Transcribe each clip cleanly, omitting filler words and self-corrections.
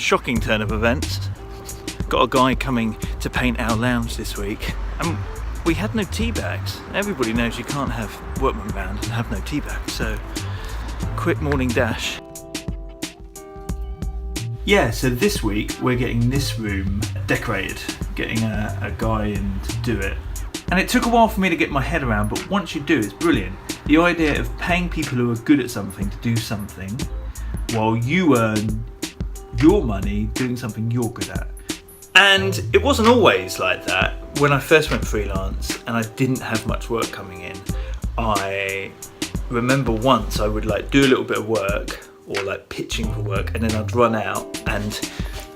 shocking turn of events. Got a guy coming to paint our lounge this week, and we had no tea bags. Everybody knows you can't have workman band and have no tea bags, so quick morning dash. Yeah, so this week we're getting this room decorated, getting a guy in to do it. And it took a while for me to get my head around, but once you do, it's brilliant. The idea of paying people who are good at something to do something while you earn your money doing something you're good at. And it wasn't always like that. When I first went freelance and I didn't have much work coming in, I remember once I would like do a little bit of work or like pitching for work, and then I'd run out and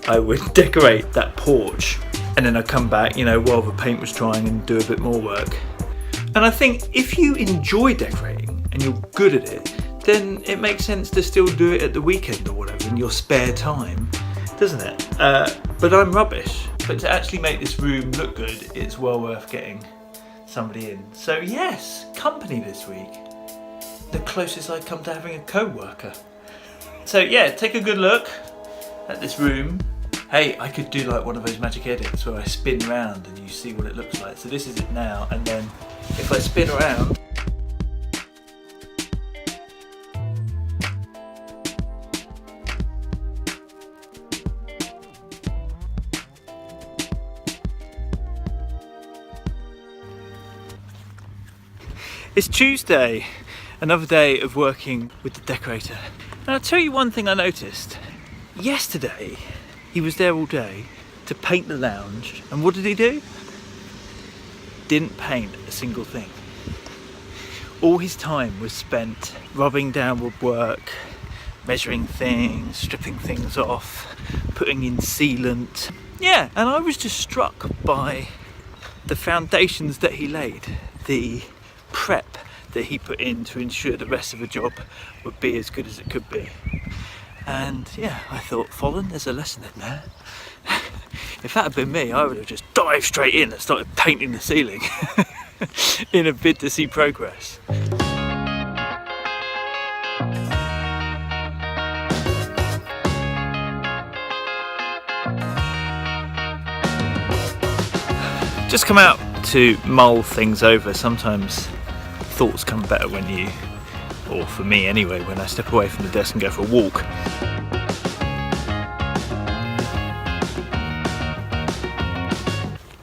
I would decorate that porch, and then I'd come back, while the paint was drying, and do a bit more work. And I think if you enjoy decorating and you're good at it, then it makes sense to still do it at the weekend or whatever in your spare time, doesn't it? But I'm rubbish. But to actually make this room look good, it's well worth getting somebody in. So yes, company this week. The closest I'd come to having a co-worker. So yeah, take a good look at this room. Hey, I could do like one of those magic edits where I spin around and you see what it looks like. So this is it now, and then if I spin around, it's Tuesday, another day of working with the decorator. And I'll tell you one thing I noticed. Yesterday, he was there all day to paint the lounge, and what did he do? Didn't paint a single thing. All his time was spent rubbing down woodwork, measuring things, stripping things off, putting in sealant. Yeah, and I was just struck by the foundations that he laid, the prep that he put in to ensure the rest of the job would be as good as it could be. And yeah, I thought, Follen, there's a lesson in there. If that had been me, I would have just dived straight in and started painting the ceiling in a bid to see progress. Just come out to mull things over. Sometimes thoughts come better when you, or for me anyway, when I step away from the desk and go for a walk.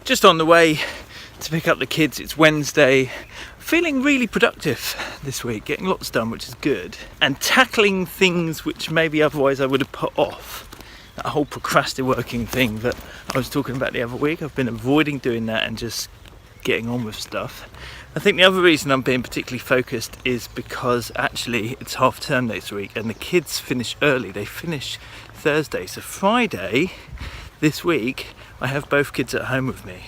Just on the way to pick up the kids. It's Wednesday. Feeling really productive this week, getting lots done, which is good, and tackling things which maybe otherwise I would have put off. That whole procrastinating working thing that I was talking about the other week, I've been avoiding doing that and just getting on with stuff. I think the other reason I'm being particularly focused is because actually it's half term next week and the kids finish early. They finish Thursday, so Friday this week I have both kids at home with me.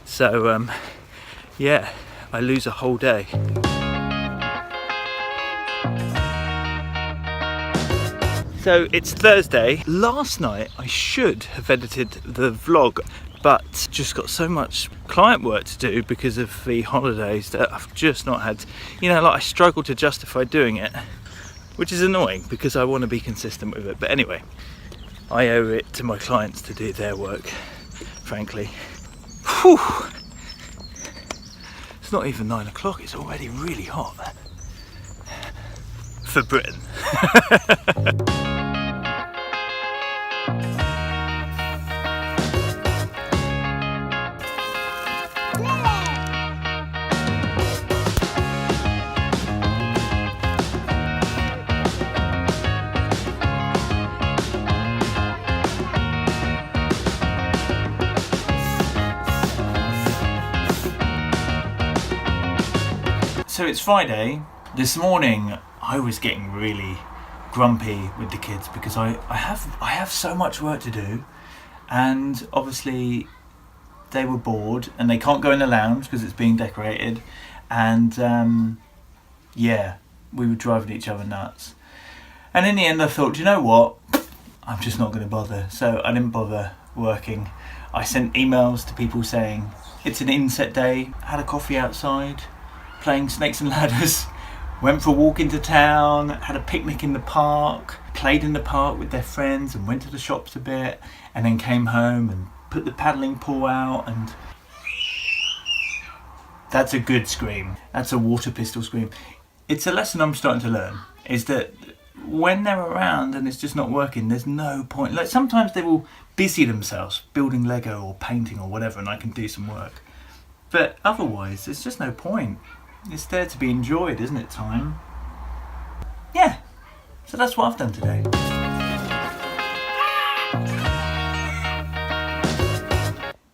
So yeah, I lose a whole day. So it's Thursday. Last night I should have edited the vlog, but just got so much client work to do because of the holidays that I've just not had, I struggle to justify doing it, which is annoying because I want to be consistent with it. But anyway, I owe it to my clients to do their work, frankly. Whew. It's not even 9 o'clock, it's already really hot. For Britain. So it's Friday. This morning I was getting really grumpy with the kids because I have so much work to do, and obviously they were bored and they can't go in the lounge because it's being decorated, and yeah, we were driving each other nuts. And in the end I thought, you know what, I'm just not going to bother. So I didn't bother working. I sent emails to people saying it's an inset day, had a coffee outside, playing snakes and ladders, went for a walk into town, had a picnic in the park, played in the park with their friends and went to the shops a bit, and then came home and put the paddling pool out, and that's a good scream. That's a water pistol scream. It's a lesson I'm starting to learn, is that when they're around and it's just not working, there's no point. Like, sometimes they will busy themselves building Lego or painting or whatever, and I can do some work. But otherwise, there's just no point. It's there to be enjoyed, isn't it, time? Yeah, so that's what I've done today.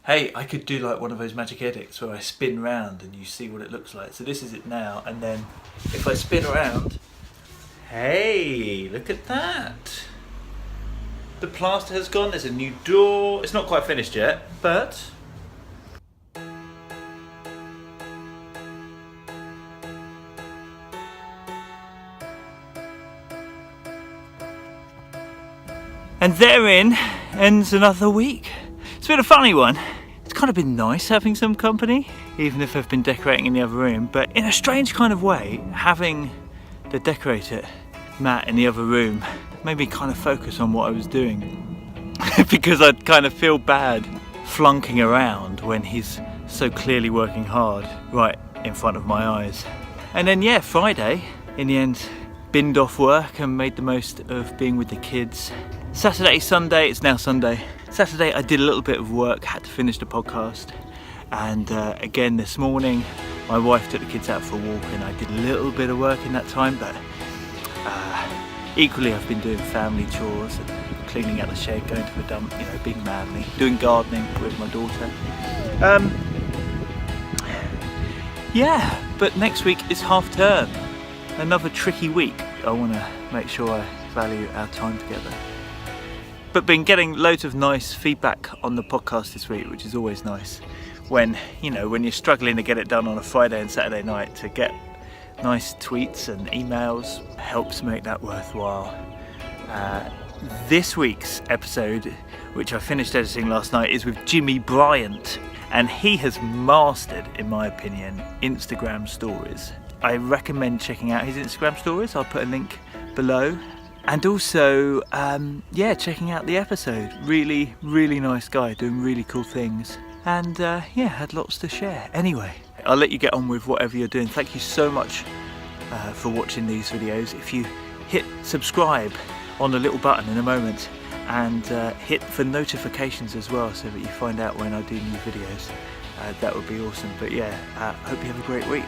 Hey, I could do like one of those magic edits where I spin round and you see what it looks like. So this is it now, and then if I spin around, hey, look at that. The plaster has gone, there's a new door. It's not quite finished yet, but... And therein ends another week. It's been a funny one. It's kind of been nice having some company, even if I've been decorating in the other room, but in a strange kind of way, having the decorator, Matt, in the other room made me kind of focus on what I was doing. Because I'd kind of feel bad flunking around when he's so clearly working hard right in front of my eyes. And then yeah, Friday, in the end, binned off work and made the most of being with the kids. Saturday, Sunday, it's now Sunday. Saturday I did a little bit of work, had to finish the podcast, and again this morning my wife took the kids out for a walk and I did a little bit of work in that time, but equally I've been doing family chores and cleaning out the shed, going to the dump, you know, being manly, doing gardening with my daughter. Yeah, but next week is half term, another tricky week. I want to make sure I value our time together. But been getting loads of nice feedback on the podcast this week, which is always nice. When, you know, when you're struggling to get it done on a Friday and Saturday night, to get nice tweets and emails helps make that worthwhile. This week's episode, which I finished editing last night, is with Jimmy Bryant, and he has mastered, in my opinion, Instagram stories. I recommend checking out his Instagram stories. I'll put a link below. And also, checking out the episode. Really, really nice guy, doing really cool things. And had lots to share. Anyway, I'll let you get on with whatever you're doing. Thank you so much for watching these videos. If you hit subscribe on the little button in a moment, and hit for notifications as well, so that you find out when I do new videos, that would be awesome. But yeah, hope you have a great week.